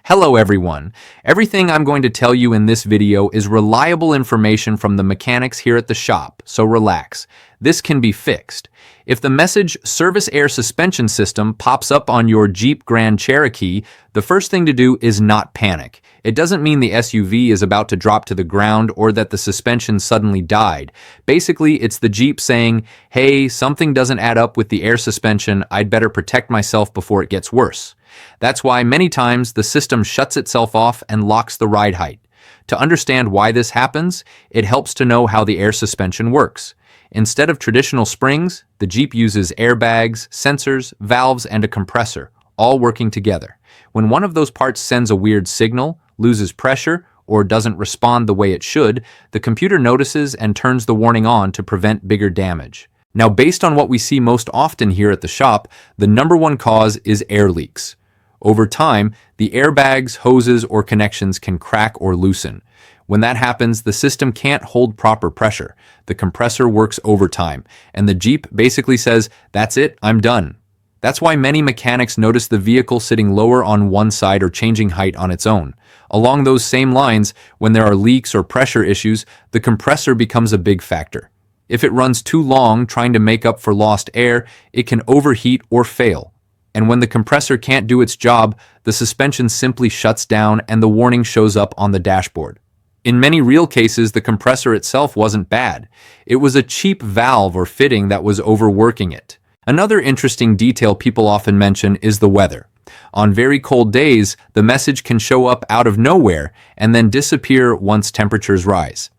Hello everyone. Everything I'm going to tell you in this video is reliable information from the mechanics here at the shop, so relax. This can be fixed. If the message Service Air Suspension System pops up on your Jeep Grand Cherokee, the first thing to do is not panic. It doesn't mean the SUV is about to drop to the ground or that the suspension suddenly died. Basically, it's the Jeep saying, hey, something doesn't add up with the air suspension, I'd better protect myself before it gets worse. That's why many times the system shuts itself off and locks the ride height. To understand why this happens, it helps to know how the air suspension works. Instead of traditional springs, the Jeep uses airbags, sensors, valves, and a compressor, all working together. When one of those parts sends a weird signal, loses pressure, or doesn't respond the way it should, the computer notices and turns the warning on to prevent bigger damage. Now, based on what we see most often here at the shop, the number one cause is air leaks. Over time, the airbags, hoses, or connections can crack or loosen. When that happens, the system can't hold proper pressure. The compressor works overtime, and the Jeep basically says, that's it, I'm done. That's why many mechanics notice the vehicle sitting lower on one side or changing height on its own. Along those same lines, when there are leaks or pressure issues, the compressor becomes a big factor. If it runs too long trying to make up for lost air, it can overheat or fail. And when the compressor can't do its job, the suspension simply shuts down and the warning shows up on the dashboard. In many real cases, the compressor itself wasn't bad. It was a cheap valve or fitting that was overworking it. Another interesting detail people often mention is the weather. On very cold days, the message can show up out of nowhere and then disappear once temperatures rise.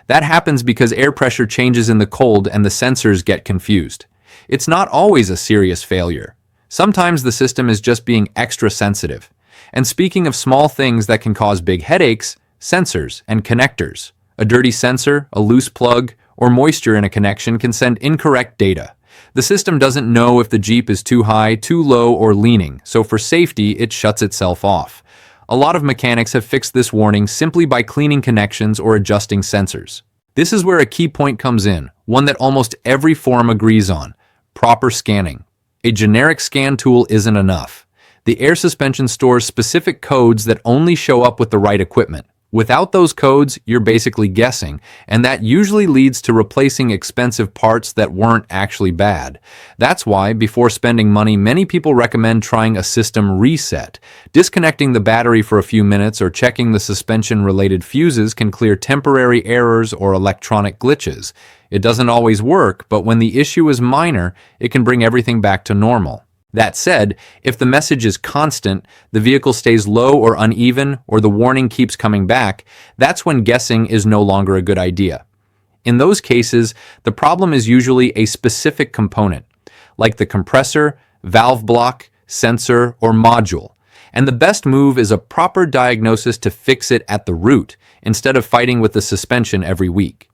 That happens because air pressure changes in the cold and the sensors get confused. It's not always a serious failure. Sometimes the system is just being extra sensitive. And speaking of small things that can cause big headaches, sensors and connectors. A dirty sensor, a loose plug, or moisture in a connection can send incorrect data. The system doesn't know if the Jeep is too high, too low, or leaning, so for safety, it shuts itself off. A lot of mechanics have fixed this warning simply by cleaning connections or adjusting sensors. This is where a key point comes in, one that almost every forum agrees on: proper scanning. A generic scan tool isn't enough. The air suspension stores specific codes that only show up with the right equipment. Without those codes, you're basically guessing, and that usually leads to replacing expensive parts that weren't actually bad. That's why, before spending money, many people recommend trying a system reset. Disconnecting the battery for a few minutes or checking the suspension-related fuses can clear temporary errors or electronic glitches. It doesn't always work, but when the issue is minor, it can bring everything back to normal. That said, if the message is constant, the vehicle stays low or uneven, or the warning keeps coming back, that's when guessing is no longer a good idea. In those cases, the problem is usually a specific component, like the compressor, valve block, sensor, or module. And the best move is a proper diagnosis to fix it at the root, instead of fighting with the suspension every week.